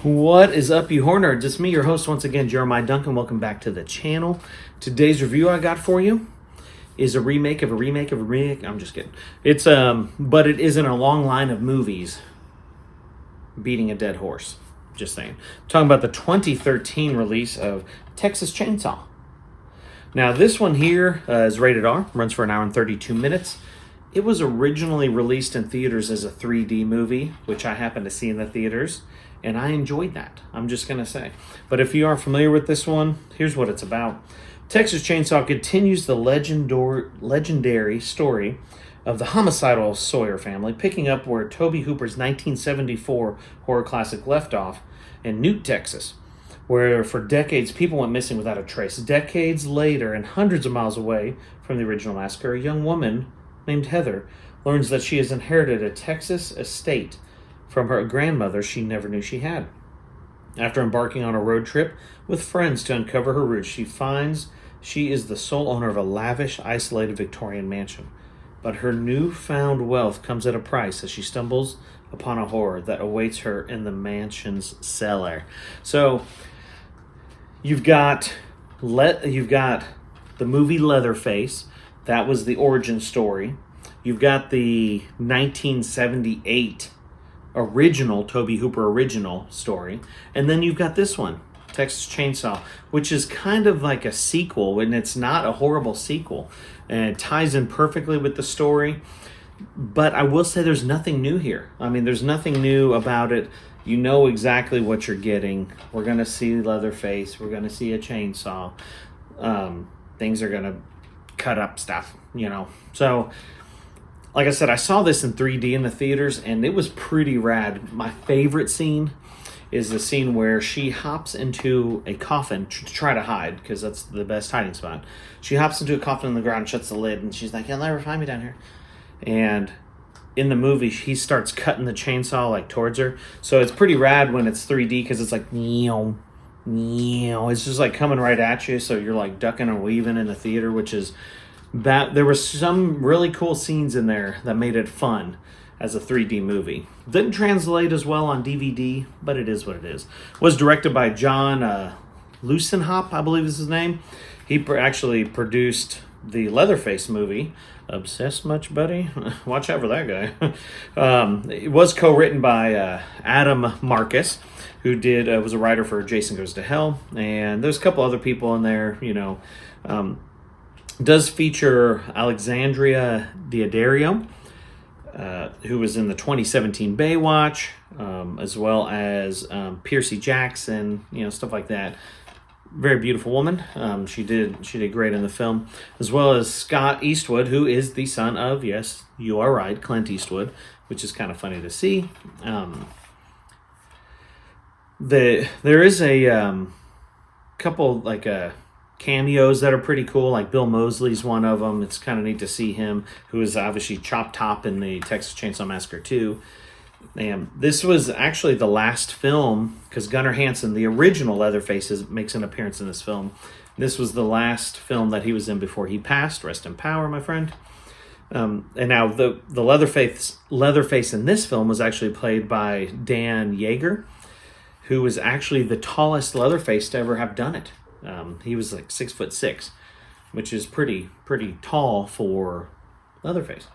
What is up, you horror nerds? It's me, your host, once again, Jeremiah Duncan. Welcome back to the channel. Today's review I got for you is a remake of a remake of a remake. I'm just kidding. It's but it isn't a long line of movies beating a dead horse. Just saying. I'm talking about the 2013 release of Texas Chainsaw. Now, this one here is rated R, runs for an hour and 32 minutes. It was originally released in theaters as a 3D movie, which I happened to see in the theaters, and I enjoyed that, I'm just going to say. But if you aren't familiar with this one, here's what it's about. Texas Chainsaw continues the legendary story of the homicidal Sawyer family, picking up where Tobe Hooper's 1974 horror classic left off in Newt, Texas, where for decades people went missing without a trace. Decades later, and hundreds of miles away from the original massacre, a young woman named Heather learns that she has inherited a Texas estate from her grandmother she never knew she had. After embarking on a road trip with friends to uncover her roots, she finds she is the sole owner of a lavish, isolated Victorian mansion. But her newfound wealth comes at a price as she stumbles upon a horror that awaits her in the mansion's cellar. So you've got the movie Leatherface. That was the origin story. You've got the 1978 original, Tobe Hooper original story. And then you've got this one, Texas Chainsaw, which is kind of like a sequel, and it's not a horrible sequel. And it ties in perfectly with the story. But I will say there's nothing new here. I mean, there's nothing new about it. You know exactly what you're getting. We're going to see Leatherface. We're going to see a chainsaw. Things are going to cut up stuff, you know. So, like I said, I saw this in 3D in the theaters, and it was pretty rad. My favorite scene is the scene where she hops into a coffin to try to hide, because that's the best hiding spot. She hops into a coffin in the ground, shuts the lid, and she's like, "You'll never find me down here." And in the movie, he starts cutting the chainsaw like towards her. So it's pretty rad when it's 3D, because it's like, meow, meow. It's just like coming right at you, so you're like ducking and weaving in the theater, which is that. There were some really cool scenes in there that made it fun as a 3D movie. Didn't translate as well on DVD, but it is what it is. Was directed by John Luessenhop, I believe is his name. He actually produced the Leatherface movie. Obsessed much, buddy? Watch out for that guy. It was co-written by Adam Marcus, who was a writer for Jason Goes to Hell, and there's a couple other people in there, you know. Does feature Alexandra Daddario, who was in the 2017 Baywatch, as well as Piercy Jackson, you know, stuff like that. Very beautiful woman. She did great in the film, as well as Scott Eastwood, who is the son of, yes, you are right, Clint Eastwood, which is kind of funny to see. There is a couple like cameos that are pretty cool. Like Bill Moseley's one of them. It's kind of neat to see him, who is obviously Chop Top in the Texas Chainsaw Massacre 2. And this was actually the last film, because Gunnar Hansen, the original Leatherface, makes an appearance in this film. This was the last film that he was in before he passed. Rest in power, my friend. And now the Leatherface in this film was actually played by Dan Yeager, who was actually the tallest Leatherface to ever have done it. He was like 6'6", which is pretty tall for Leatherface.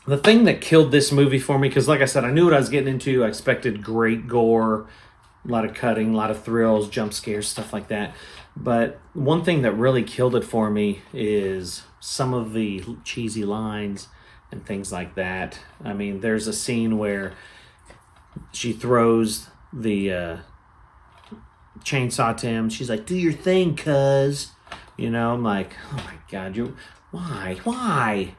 The thing that killed this movie for me, because like I said, I knew what I was getting into. I expected great gore, a lot of cutting, a lot of thrills, jump scares, stuff like that. But one thing that really killed it for me is some of the cheesy lines and things like that. I mean, there's a scene where she throws the chainsaw to him. She's like, "Do your thing, cuz." You know, I'm like, oh my God, why?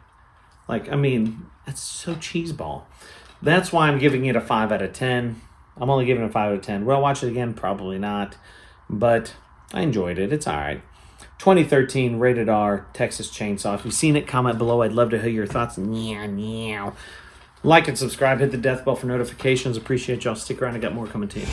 Like, I mean, that's so cheeseball. That's why I'm giving it a 5 out of 10. I'm only giving it a 5 out of 10. Will I watch it again? Probably not. But I enjoyed it. It's all right. 2013, rated R, Texas Chainsaw. If you've seen it, comment below. I'd love to hear your thoughts. Meow. Like and subscribe. Hit the death bell for notifications. Appreciate y'all. Stick around. I got more coming to you.